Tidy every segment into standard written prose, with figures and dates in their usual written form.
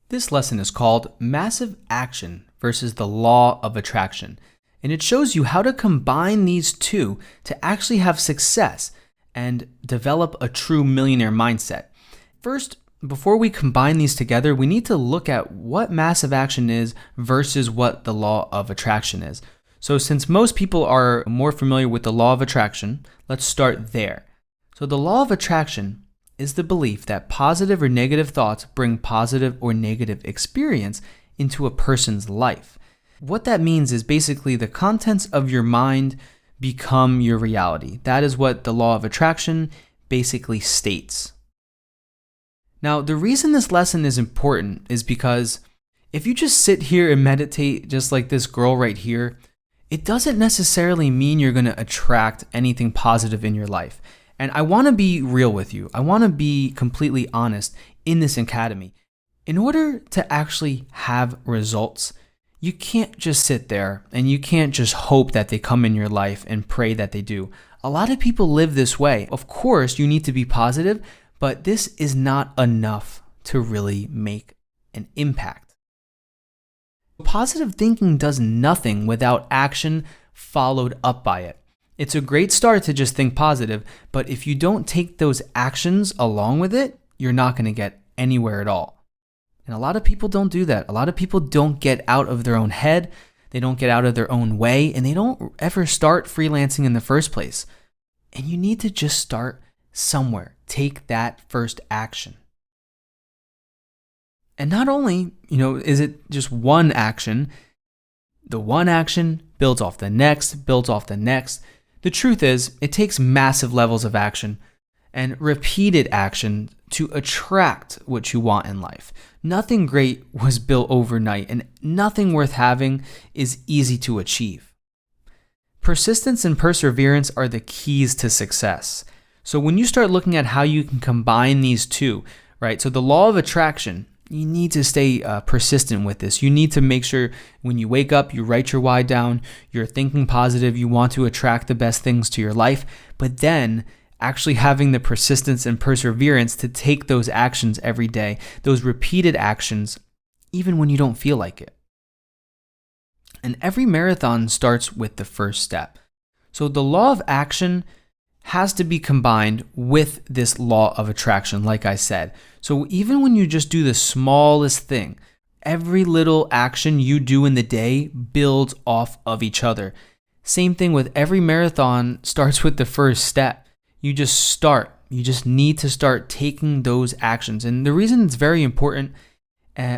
This lesson is called Massive Action versus the Law of Attraction, and it shows you how to combine these two to actually have success and develop a true millionaire mindset. First, before we combine these together, we need to look at what massive action is versus what the law of attraction is. So since most people are more familiar with the law of attraction, let's start there. So the law of attraction is the belief that positive or negative thoughts bring positive or negative experience into a person's life. What that means is basically the contents of your mind become your reality. That is what the law of attraction basically states. Now, the reason this lesson is important is because if you just sit here and meditate just like this girl right here, it doesn't necessarily mean you're going to attract anything positive in your life. And I want to be real with you. I want to be completely honest in this academy. In order to actually have results, you can't just sit there and you can't just hope that they come in your life and pray that they do. A lot of people live this way. Of course, you need to be positive, but this is not enough to really make an impact. Positive thinking does nothing without action followed up by it. It's a great start to just think positive, but if you don't take those actions along with it, you're not going to get anywhere at all. And a lot of people don't do that. A lot of people don't get out of their own head, they don't get out of their own way, and they don't ever start freelancing in the first place. And you need to just start somewhere. Take that first action. And not only, is it just one action, the one action builds off the next, builds off the next. The truth is, it takes massive levels of action and repeated action to attract what you want in life. Nothing great was built overnight, and nothing worth having is easy to achieve. Persistence and perseverance are the keys to success. So when you start looking at how you can combine these two, right? So the law of attraction, you need to stay persistent with this. You need to make sure when you wake up, you write your why down, you're thinking positive, you want to attract the best things to your life, but then actually having the persistence and perseverance to take those actions every day, those repeated actions, even when you don't feel like it. And every marathon starts with the first step. So the law of action has to be combined with this law of attraction, like I said. So even when you just do the smallest thing, every little action you do in the day builds off of each other. Same thing with every marathon starts with the first step. You just start. You just need to start taking those actions. And the reason it's very important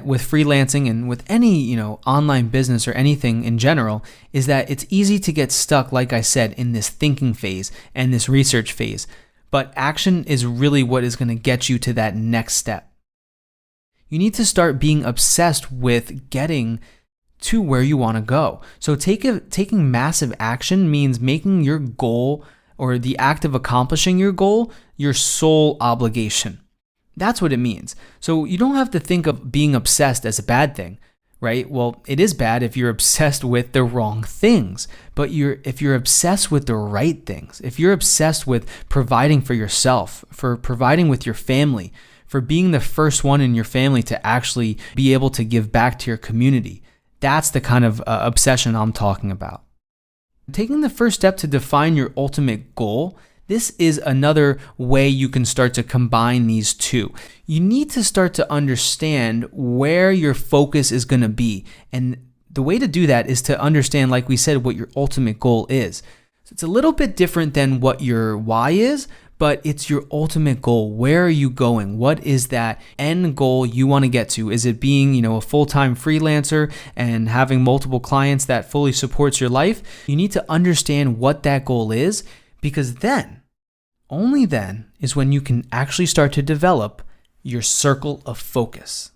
with freelancing and with any online business or anything in general is that it's easy to get stuck, like I said, in this thinking phase and this research phase. But action is really what is going to get you to that next step. You need to start being obsessed with getting to where you want to go. So taking massive action means making your goal or the act of accomplishing your goal your sole obligation. That's what it means. So you don't have to think of being obsessed as a bad thing, right? Well, it is bad if you're obsessed with the wrong things, but if you're obsessed with the right things, if you're obsessed with providing for yourself, for providing with your family, for being the first one in your family to actually be able to give back to your community, that's the kind of obsession I'm talking about. Taking the first step to define your ultimate goal, this is another way you can start to combine these two. You need to start to understand where your focus is going to be. And the way to do that is to understand, like we said, what your ultimate goal is. So it's a little bit different than what your why is, but it's your ultimate goal. Where are you going? What is that end goal you want to get to? Is it being, a full-time freelancer and having multiple clients that fully supports your life? You need to understand what that goal is, because then, only then, is when you can actually start to develop your circle of focus.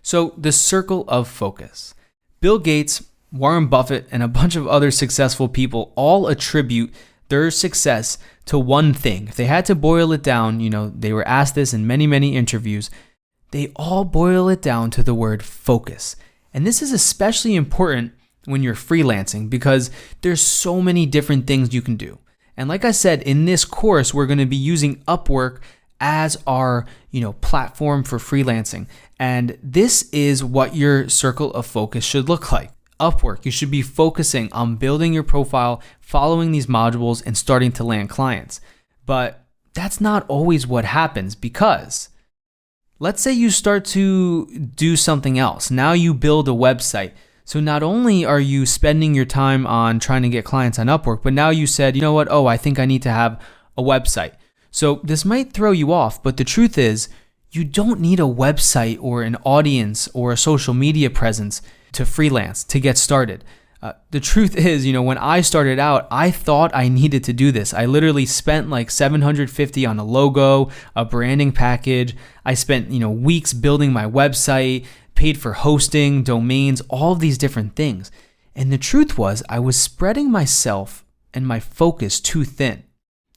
So the circle of focus. Bill Gates, Warren Buffett, and a bunch of other successful people all attribute their success to one thing. If they had to boil it down, they were asked this in many, many interviews, they all boil it down to the word focus. And this is especially important when you're freelancing because there's so many different things you can do. And like I said, in this course, we're going to be using Upwork as our, platform for freelancing. And this is what your circle of focus should look like. Upwork, you should be focusing on building your profile, following these modules, and starting to land clients. But that's not always what happens, because let's say you start to do something else. Now you build a website. So not only are you spending your time on trying to get clients on Upwork, but now you said, you know what? Oh, I think I need to have a website. So this might throw you off, but the truth is you don't need a website or an audience or a social media presence to freelance, to get started. The truth is, when I started out, I thought I needed to do this. I literally spent like $750 on a logo, a branding package. I spent, weeks building my website, paid for hosting, domains, all of these different things. And the truth was, I was spreading myself and my focus too thin.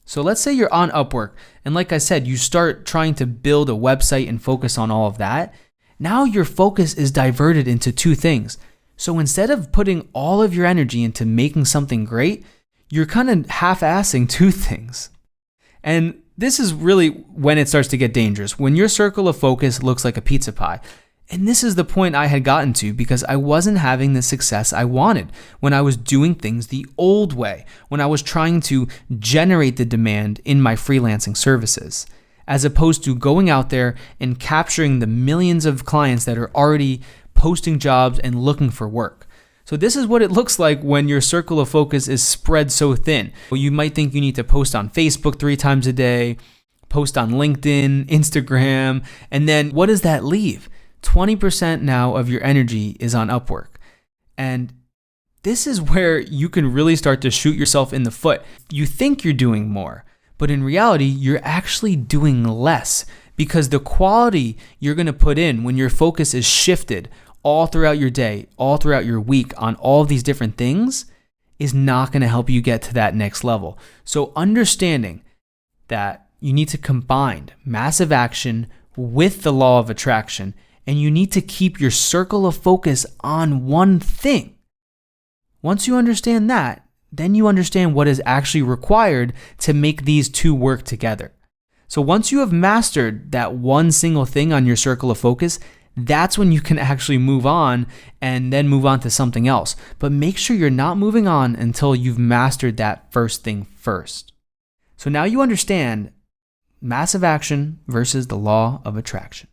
So let's say you're on Upwork, and like I said, you start trying to build a website and focus on all of that. Now your focus is diverted into two things. So instead of putting all of your energy into making something great, you're kind of half-assing two things. And this is really when it starts to get dangerous, when your circle of focus looks like a pizza pie. And this is the point I had gotten to because I wasn't having the success I wanted when I was doing things the old way, when I was trying to generate the demand in my freelancing services, as opposed to going out there and capturing the millions of clients that are already posting jobs and looking for work. So this is what it looks like when your circle of focus is spread so thin. You might think you need to post on Facebook 3 times a day, post on LinkedIn, Instagram, and then what does that leave? 20% now of your energy is on Upwork. And this is where you can really start to shoot yourself in the foot. You think you're doing more, but in reality, you're actually doing less, because the quality you're going to put in when your focus is shifted all throughout your day, all throughout your week on all of these different things is not going to help you get to that next level. So understanding that you need to combine massive action with the law of attraction, and you need to keep your circle of focus on one thing. Once you understand that, then you understand what is actually required to make these two work together. So once you have mastered that one single thing on your circle of focus, that's when you can actually move on and then move on to something else. But make sure you're not moving on until you've mastered that first thing first. So now you understand massive action versus the law of attraction.